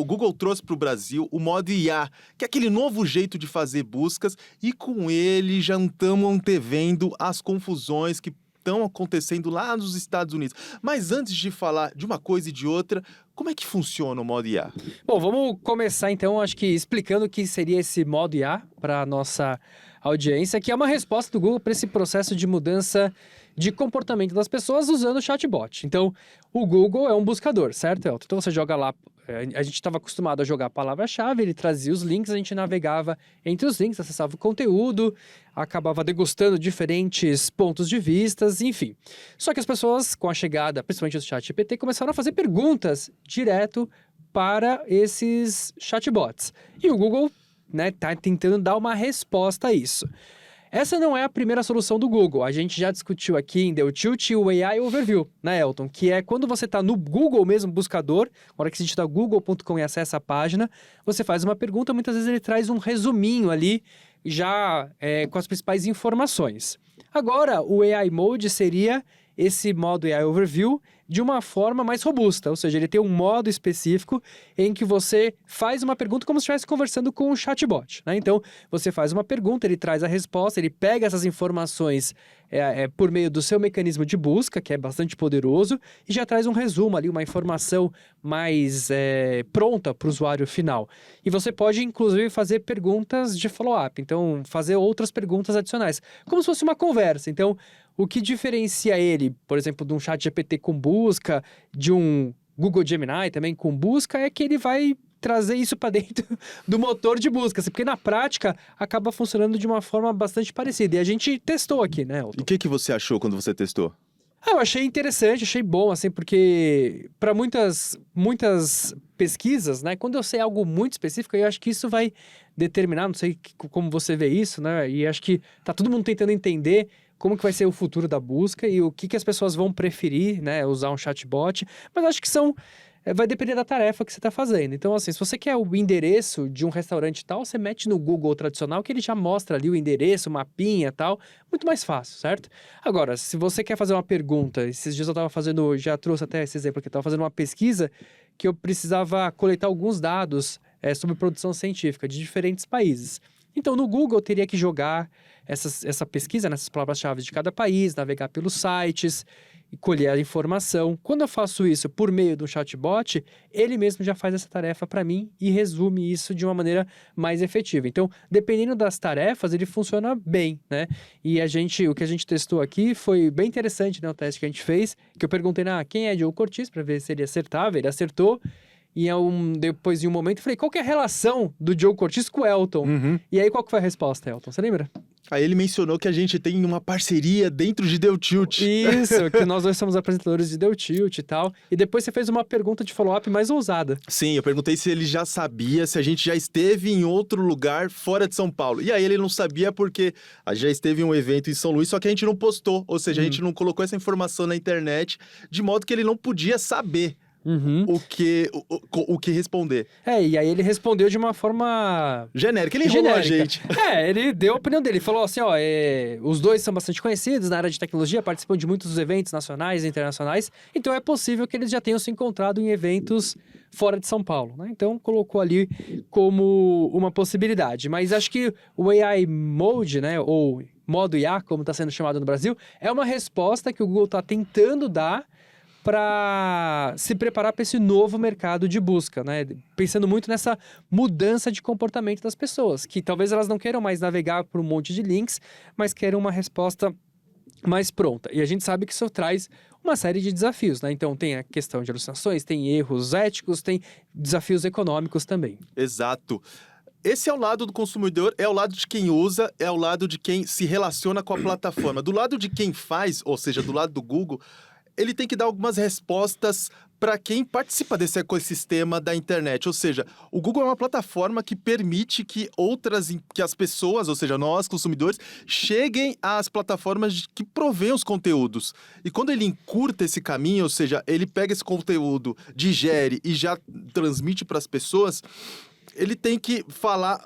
Google trouxe para o Brasil o modo IA, que é aquele novo jeito de fazer buscas, e com ele já estamos antevendo as confusões que estão acontecendo lá nos Estados Unidos. Mas antes de falar de uma coisa e de outra, como é que funciona o modo IA? Bom, vamos começar então, acho que explicando o que seria esse modo IA para a nossa audiência, que é uma resposta do Google para esse processo de mudança de comportamento das pessoas usando o chatbot. Então, o Google é um buscador, certo, Elton? Então você joga lá, a gente estava acostumado a jogar a palavra-chave, ele trazia os links, a gente navegava entre os links, acessava o conteúdo, acabava degustando diferentes pontos de vistas, enfim. Só que as pessoas, com a chegada, principalmente do ChatGPT, começaram a fazer perguntas direto para esses chatbots. E o Google, né, tá tentando dar uma resposta a isso. Essa não é a primeira solução do Google. A gente já discutiu aqui em The Tilt o AI Overview, né, Elton? Que é quando você está no Google mesmo, buscador, na hora que você digita google.com e acessa a página, você faz uma pergunta, muitas vezes ele traz um resuminho ali, já com as principais informações. Agora, o AI Mode seria esse modo AI Overview de uma forma mais robusta, ou seja, ele tem um modo específico em que você faz uma pergunta como se estivesse conversando com um chatbot, né? Então, você faz uma pergunta, ele traz a resposta, ele pega essas informações por meio do seu mecanismo de busca, que é bastante poderoso, e já traz um resumo ali, uma informação mais pronta para o usuário final. E você pode, inclusive, fazer perguntas de follow-up, então, fazer outras perguntas adicionais, como se fosse uma conversa. Então, o que diferencia ele, por exemplo, de um ChatGPT com busca, de um Google Gemini também com busca, é que ele vai trazer isso para dentro do motor de busca, porque na prática acaba funcionando de uma forma bastante parecida. E a gente testou aqui, né, Elton? E o que você achou quando você testou? Eu achei interessante, achei bom, assim, porque para muitas pesquisas, né, quando eu sei algo muito específico, eu acho que isso vai determinar, não sei como você vê isso, né, e acho que tá todo mundo tentando entender como que vai ser o futuro da busca e o que as pessoas vão preferir, né, usar um chatbot, mas acho que vai depender da tarefa que você está fazendo. Então, assim, se você quer o endereço de um restaurante e tal, você mete no Google tradicional que ele já mostra ali o endereço, o mapinha e tal, muito mais fácil, certo? Agora, se você quer fazer uma pergunta, esses dias eu estava fazendo, já trouxe até esse exemplo aqui, eu estava fazendo uma pesquisa que eu precisava coletar alguns dados sobre produção científica de diferentes países. Então, no Google, eu teria que jogar essa pesquisa nessas palavras-chave de cada país, navegar pelos sites e colher a informação. Quando eu faço isso por meio do chatbot, ele mesmo já faz essa tarefa para mim e resume isso de uma maneira mais efetiva. Então, dependendo das tarefas, ele funciona bem, né? E o que a gente testou aqui foi bem interessante, né? O teste que a gente fez, que eu perguntei, quem é Diogo Cortis, para ver se ele acertava, ele acertou. E depois de um momento, eu falei, qual que é a relação do Diogo Cortis com o Elton? Uhum. E aí, qual que foi a resposta, Elton? Você lembra? Aí ele mencionou que a gente tem uma parceria dentro de The Tilt. Isso, que nós dois somos apresentadores de The Tilt e tal. E depois você fez uma pergunta de follow-up mais ousada. Sim, eu perguntei se ele já sabia, se a gente já esteve em outro lugar fora de São Paulo. E aí ele não sabia porque a gente já esteve em um evento em São Luís, só que a gente não postou. Ou seja, a gente não colocou essa informação na internet, de modo que ele não podia saber. O que responder. E aí ele respondeu de uma forma genérica, ele enrolou a gente. Ele deu a opinião dele, falou assim, os dois são bastante conhecidos na área de tecnologia, participam de muitos eventos nacionais e internacionais, então é possível que eles já tenham se encontrado em eventos fora de São Paulo, né? Então colocou ali como uma possibilidade, mas acho que o AI Mode, né, ou modo IA, como está sendo chamado no Brasil, é uma resposta que o Google está tentando dar para se preparar para esse novo mercado de busca, né? Pensando muito nessa mudança de comportamento das pessoas, que talvez elas não queiram mais navegar por um monte de links, mas queiram uma resposta mais pronta. E a gente sabe que isso traz uma série de desafios, né? Então tem a questão de alucinações, tem erros éticos, tem desafios econômicos também. Exato. Esse é o lado do consumidor, é o lado de quem usa, é o lado de quem se relaciona com a plataforma. Do lado de quem faz, ou seja, do lado do Google, ele tem que dar algumas respostas para quem participa desse ecossistema da internet. Ou seja, o Google é uma plataforma que permite que as pessoas, ou seja, nós, consumidores, cheguem às plataformas que provêm os conteúdos. E quando ele encurta esse caminho, ou seja, ele pega esse conteúdo, digere e já transmite para as pessoas, ele tem que falar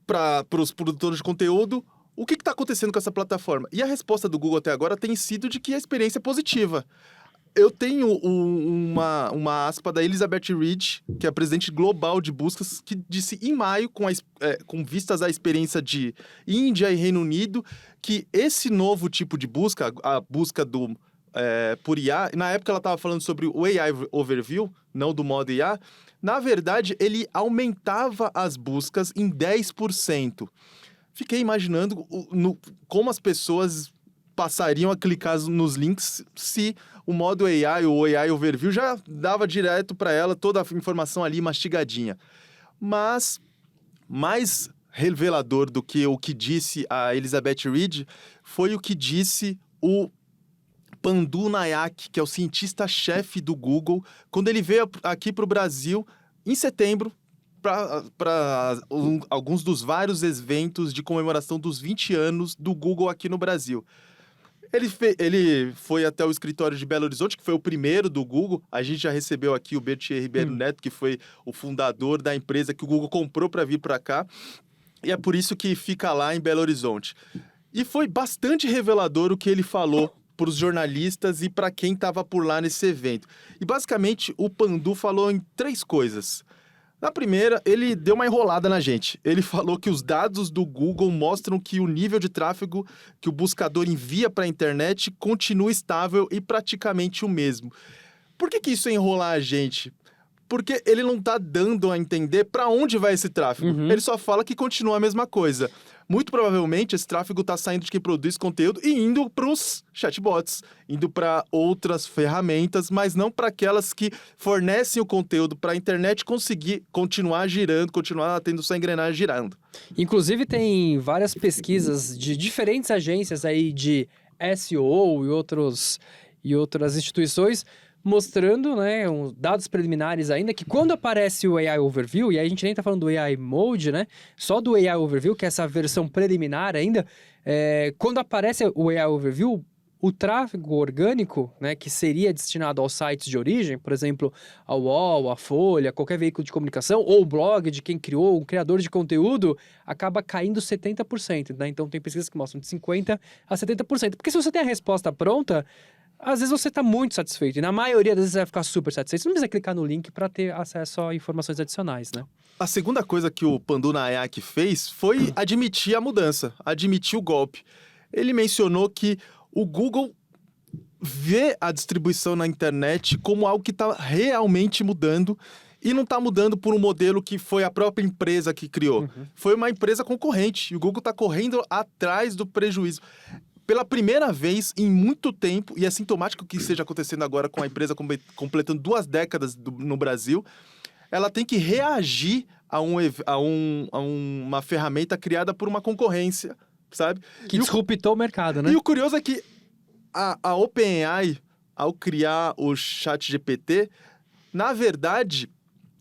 para os produtores de conteúdo o que está acontecendo com essa plataforma. E a resposta do Google até agora tem sido de que a experiência é positiva. Eu tenho uma aspa da Elizabeth Reed, que é a presidente global de buscas, que disse em maio, com vistas à experiência de Índia e Reino Unido, que esse novo tipo de busca, a busca por IA, na época ela estava falando sobre o AI Overview, não do modo IA, na verdade ele aumentava as buscas em 10%. Fiquei imaginando como as pessoas passariam a clicar nos links se o modo AI, o AI Overview, já dava direto para ela toda a informação ali mastigadinha. Mas, mais revelador do que o que disse a Elizabeth Reed, foi o que disse o Pandu Nayak, que é o cientista-chefe do Google, quando ele veio aqui para o Brasil em setembro, para alguns dos vários eventos de comemoração dos 20 anos do Google aqui no Brasil. Ele foi até o escritório de Belo Horizonte, que foi o primeiro do Google. A gente já recebeu aqui o Bertier Ribeiro Neto, que foi o fundador da empresa que o Google comprou para vir para cá. E é por isso que fica lá em Belo Horizonte. E foi bastante revelador o que ele falou para os jornalistas e para quem estava por lá nesse evento. E basicamente o Pandu falou em 3 coisas. Na primeira, ele deu uma enrolada na gente. Ele falou que os dados do Google mostram que o nível de tráfego que o buscador envia para a internet continua estável e praticamente o mesmo. Por que isso enrolar a gente? Porque ele não está dando a entender para onde vai esse tráfego. Ele só fala que continua a mesma coisa. Muito provavelmente, esse tráfego está saindo de quem produz conteúdo e indo para os chatbots, indo para outras ferramentas, mas não para aquelas que fornecem o conteúdo para a internet conseguir continuar girando, continuar tendo sua engrenagem girando. Inclusive, tem várias pesquisas de diferentes agências aí de SEO e outras instituições mostrando, né, dados preliminares ainda, que quando aparece o AI Overview, e aí a gente nem tá falando do AI Mode, né, só do AI Overview, que é essa versão preliminar ainda, quando aparece o AI Overview, o tráfego orgânico, né, que seria destinado aos sites de origem, por exemplo, a UOL, a Folha, qualquer veículo de comunicação, ou o blog de quem criou, um criador de conteúdo, acaba caindo 70%, né? Então tem pesquisas que mostram de 50% a 70%. Porque se você tem a resposta pronta, às vezes você está muito satisfeito, e na maioria das vezes você vai ficar super satisfeito. Você não precisa clicar no link para ter acesso a informações adicionais, né? A segunda coisa que o Pandu Nayak fez foi admitir a mudança, admitir o golpe. Ele mencionou que o Google vê a distribuição na internet como algo que está realmente mudando e não está mudando por um modelo que foi a própria empresa que criou. Foi uma empresa concorrente e o Google está correndo atrás do prejuízo. Pela primeira vez em muito tempo, e é sintomático que esteja acontecendo agora com a empresa completando 2 décadas no Brasil, ela tem que reagir a uma ferramenta criada por uma concorrência, sabe? Que disruptou o mercado, né? E o curioso é que a OpenAI, ao criar o ChatGPT, na verdade,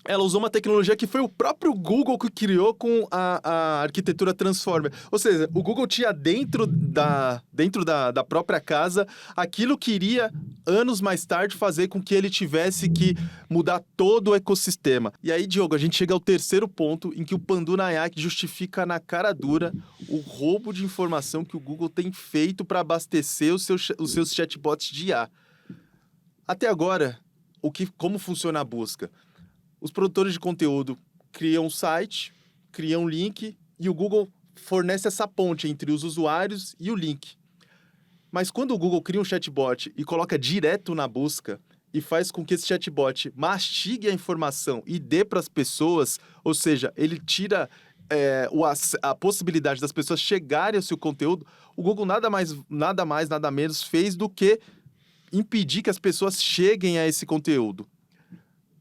ela usou uma tecnologia que foi o próprio Google que criou com a arquitetura Transformer. Ou seja, o Google tinha dentro da própria casa aquilo que iria, anos mais tarde, fazer com que ele tivesse que mudar todo o ecossistema. E aí, Diogo, a gente chega ao terceiro ponto em que o Pandu Nayak justifica na cara dura o roubo de informação que o Google tem feito para abastecer os seus chatbots de IA. Até agora, como funciona a busca? Os produtores de conteúdo criam um site, criam um link e o Google fornece essa ponte entre os usuários e o link. Mas quando o Google cria um chatbot e coloca direto na busca e faz com que esse chatbot mastigue a informação e dê para as pessoas, ou seja, ele tira a possibilidade das pessoas chegarem ao seu conteúdo, o Google nada menos fez do que impedir que as pessoas cheguem a esse conteúdo.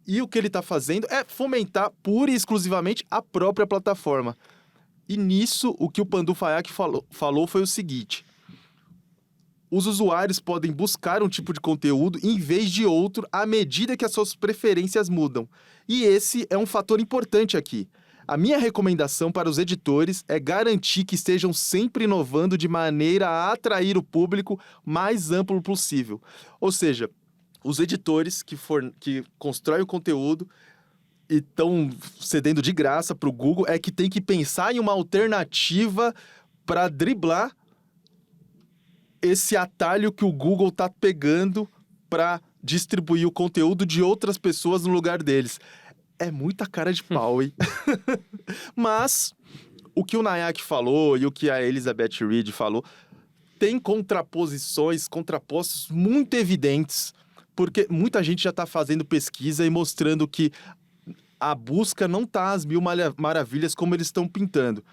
E o que ele está fazendo é fomentar pura e exclusivamente a própria plataforma. E nisso, o que o Pandu Nayak falou foi o seguinte: os usuários podem buscar um tipo de conteúdo em vez de outro à medida que as suas preferências mudam. E esse é um fator importante aqui. A minha recomendação para os editores é garantir que estejam sempre inovando de maneira a atrair o público mais amplo possível. Ou seja, os editores que constroem o conteúdo e estão cedendo de graça para o Google é que tem que pensar em uma alternativa para driblar esse atalho que o Google está pegando para distribuir o conteúdo de outras pessoas no lugar deles. É muita cara de pau, hein? Mas o que o Nayak falou e o que a Elizabeth Reed falou tem contrapostos muito evidentes, porque muita gente já está fazendo pesquisa e mostrando que a busca não está às mil maravilhas como eles estão pintando.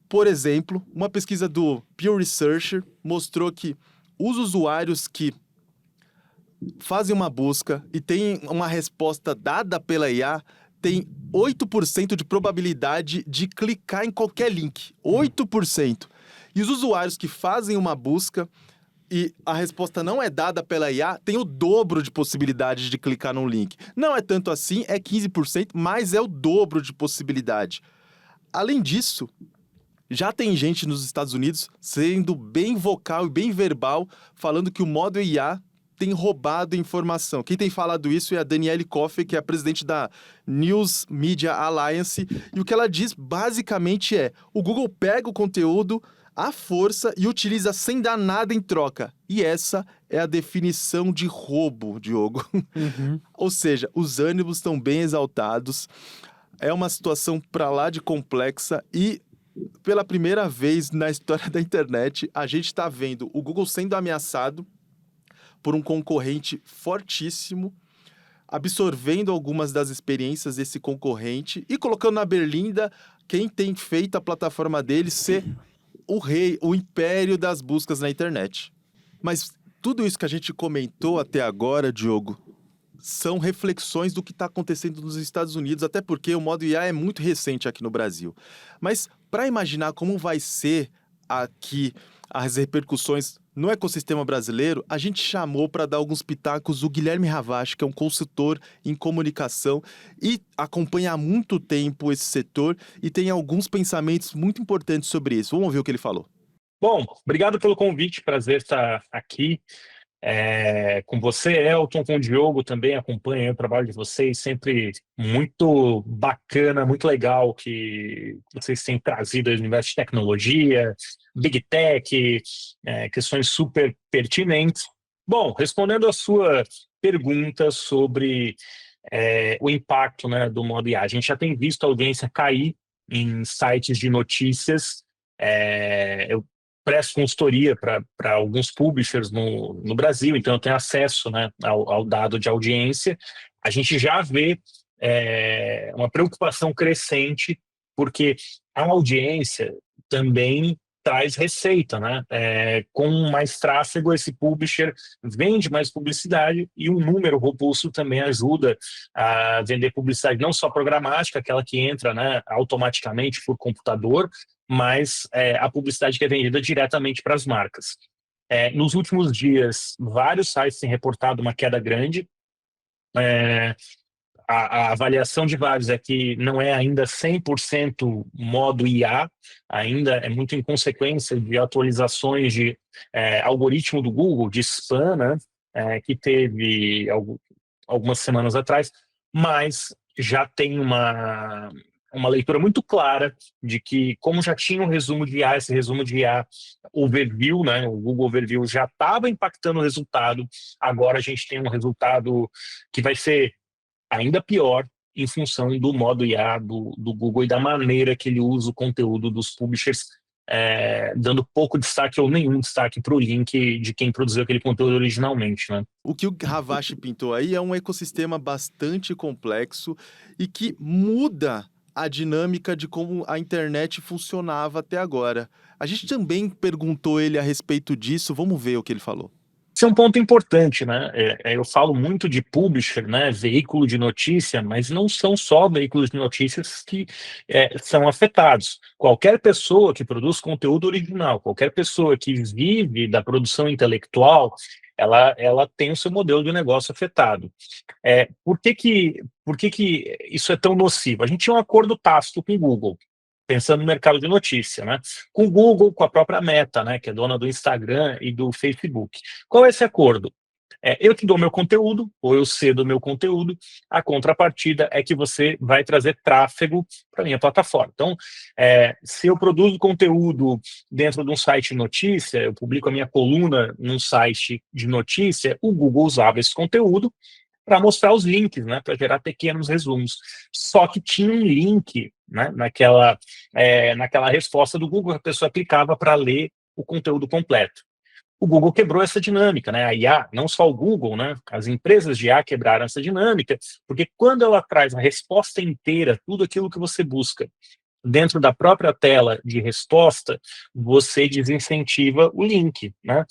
Por exemplo, uma pesquisa do Pew Researcher mostrou que os usuários que fazem uma busca e têm uma resposta dada pela IA têm 8% de probabilidade de clicar em qualquer link. 8%. E os usuários que fazem uma busca e a resposta não é dada pela IA, tem o dobro de possibilidade de clicar num link. Não é tanto assim, é 15%, mas é o dobro de possibilidade. Além disso, já tem gente nos Estados Unidos sendo bem vocal e bem verbal, falando que o modo IA tem roubado informação. Quem tem falado isso é a Danielle Coffey, que é a presidente da News Media Alliance, e o que ela diz basicamente é: o Google pega o conteúdo à força e utiliza sem dar nada em troca. E essa é a definição de roubo, Diogo. Uhum. Ou seja, os ânimos estão bem exaltados, é uma situação para lá de complexa e, pela primeira vez na história da internet, a gente está vendo o Google sendo ameaçado por um concorrente fortíssimo, absorvendo algumas das experiências desse concorrente e colocando na berlinda quem tem feito a plataforma dele ser o rei, o império das buscas na internet. Mas tudo isso que a gente comentou até agora, Diogo, são reflexões do que está acontecendo nos Estados Unidos, até porque o modo IA é muito recente aqui no Brasil. Mas para imaginar como vai ser aqui as repercussões no ecossistema brasileiro, a gente chamou para dar alguns pitacos o Guilherme Ravache, que é um consultor em comunicação e acompanha há muito tempo esse setor e tem alguns pensamentos muito importantes sobre isso. Vamos ouvir o que ele falou. Bom, obrigado pelo convite, prazer estar aqui com você, Elton, com o Diogo também, acompanho o trabalho de vocês, sempre muito bacana, muito legal que vocês têm trazido ao universo de tecnologia, Big Tech, questões super pertinentes. Bom, respondendo a sua pergunta sobre o impacto, né, do modo IA, a gente já tem visto a audiência cair em sites de notícias. Eu presto consultoria para alguns publishers no Brasil, então eu tenho acesso, né, ao dado de audiência. A gente já vê uma preocupação crescente, porque a audiência também traz receita, né? Com mais tráfego, esse publisher vende mais publicidade e um número robusto também ajuda a vender publicidade, não só programática, aquela que entra, né, automaticamente por computador, mas a publicidade que é vendida diretamente para as marcas. Nos últimos dias, vários sites têm reportado uma queda grande. A avaliação de vários é que não é ainda 100% modo IA, ainda é muito em consequência de atualizações de algoritmo do Google, de spam, né, que teve algumas semanas atrás, mas já tem uma leitura muito clara de que, como já tinha um resumo de IA, esse resumo de IA, overview, né, o Google Overview já estava impactando o resultado, agora a gente tem um resultado que vai ser ainda pior em função do modo IA do Google e da maneira que ele usa o conteúdo dos publishers, dando pouco destaque ou nenhum destaque para o link de quem produziu aquele conteúdo originalmente, né? O que o Ravache pintou aí é um ecossistema bastante complexo e que muda a dinâmica de como a internet funcionava até agora. A gente também perguntou ele a respeito disso, vamos ver o que ele falou. Esse é um ponto importante, né? Eu falo muito de publisher, né? Veículo de notícia, mas não são só veículos de notícias que são afetados. Qualquer pessoa que produz conteúdo original, qualquer pessoa que vive da produção intelectual, ela tem o seu modelo de negócio afetado. Por que isso é tão nocivo? A gente tinha um acordo tácito com o Google, pensando no mercado de notícia, né? Com o Google, com a própria Meta, né, que é dona do Instagram e do Facebook. Qual é esse acordo? Eu te dou meu conteúdo, ou eu cedo o meu conteúdo, a contrapartida é que você vai trazer tráfego para minha plataforma. Então, se eu produzo conteúdo dentro de um site de notícia, eu publico a minha coluna num site de notícia, o Google usava esse conteúdo para mostrar os links, né, para gerar pequenos resumos. Só que tinha um link, né, naquela resposta do Google, a pessoa clicava para ler o conteúdo completo. O Google quebrou essa dinâmica, né? A IA, não só o Google, né? As empresas de IA quebraram essa dinâmica, porque quando ela traz a resposta inteira, tudo aquilo que você busca dentro da própria tela de resposta, você desincentiva o link, né?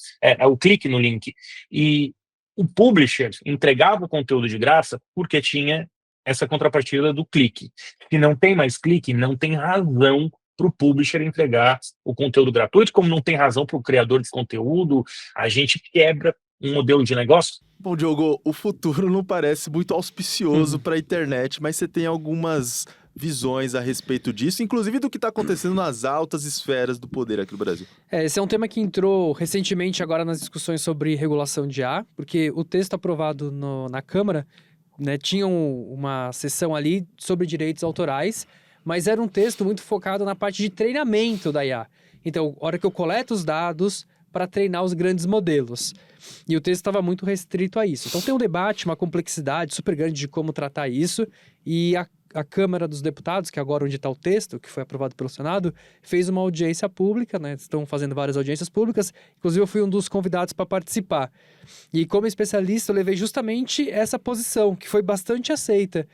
O clique no link. E o publisher entregava o conteúdo de graça porque tinha essa contrapartida do clique. Se não tem mais clique, não tem razão para o publisher entregar o conteúdo gratuito, como não tem razão para o criador de conteúdo. A gente quebra um modelo de negócio. Bom, Diogo, o futuro não parece muito auspicioso para a internet, mas você tem algumas visões a respeito disso, inclusive do que está acontecendo nas altas esferas do poder aqui no Brasil. Esse é um tema que entrou recentemente agora nas discussões sobre regulação de IA, porque o texto aprovado na Câmara, né, tinha uma seção ali sobre direitos autorais, mas era um texto muito focado na parte de treinamento da IA. Então, a hora que eu coleto os dados para treinar os grandes modelos. E o texto estava muito restrito a isso. Então, tem um debate, uma complexidade super grande de como tratar isso, e a Câmara dos Deputados, que é agora onde está o texto, que foi aprovado pelo Senado, fez uma audiência pública, né? Estão fazendo várias audiências públicas, inclusive eu fui um dos convidados para participar. E como especialista, eu levei justamente essa posição, que foi bastante aceita,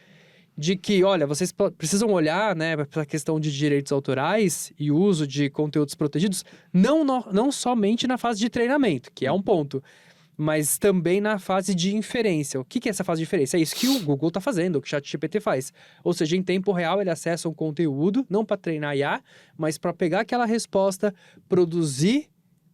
de que, olha, vocês precisam olhar, né, para a questão de direitos autorais e uso de conteúdos protegidos, não somente na fase de treinamento, que é um ponto, mas também na fase de inferência. O que é essa fase de inferência? É isso que o Google está fazendo, o que o ChatGPT faz. Ou seja, em tempo real ele acessa um conteúdo, não para treinar IA, mas para pegar aquela resposta, produzir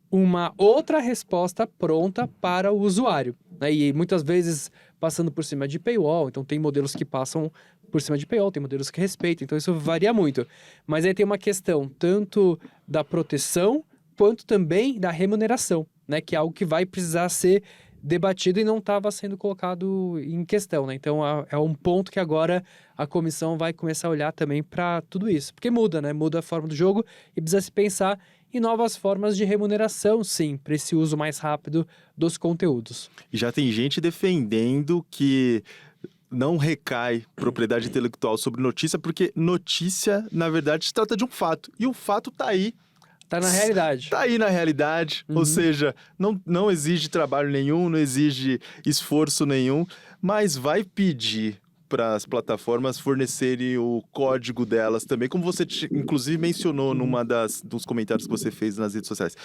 uma outra resposta pronta para o usuário, né? E muitas vezes passando por cima de paywall, então tem modelos que passam por cima de paywall, tem modelos que respeitam, então isso varia muito. Mas aí tem uma questão tanto da proteção quanto também da remuneração, né? Que é algo que vai precisar ser debatido e não estava sendo colocado em questão, né? Então é um ponto que agora a comissão vai começar a olhar também para tudo isso, porque muda, né? Muda a forma do jogo e precisa se pensar em novas formas de remuneração, sim, para esse uso mais rápido dos conteúdos. E já tem gente defendendo que não recai propriedade intelectual sobre notícia, porque notícia, na verdade, se trata de um fato. E o fato está aí. Tá na realidade. Tá aí na realidade, ou seja, não exige trabalho nenhum, não exige esforço nenhum, mas vai pedir para as plataformas fornecerem o código delas também, como você inclusive mencionou numa dos comentários que você fez nas redes sociais.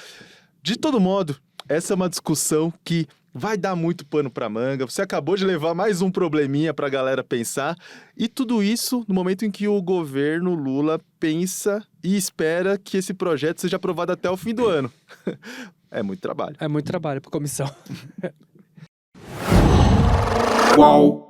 De todo modo, essa é uma discussão que vai dar muito pano para manga. Você acabou de levar mais um probleminha para a galera pensar. E tudo isso no momento em que o governo Lula pensa e espera que esse projeto seja aprovado até o fim do ano. É muito trabalho. É muito trabalho para a comissão. Qual?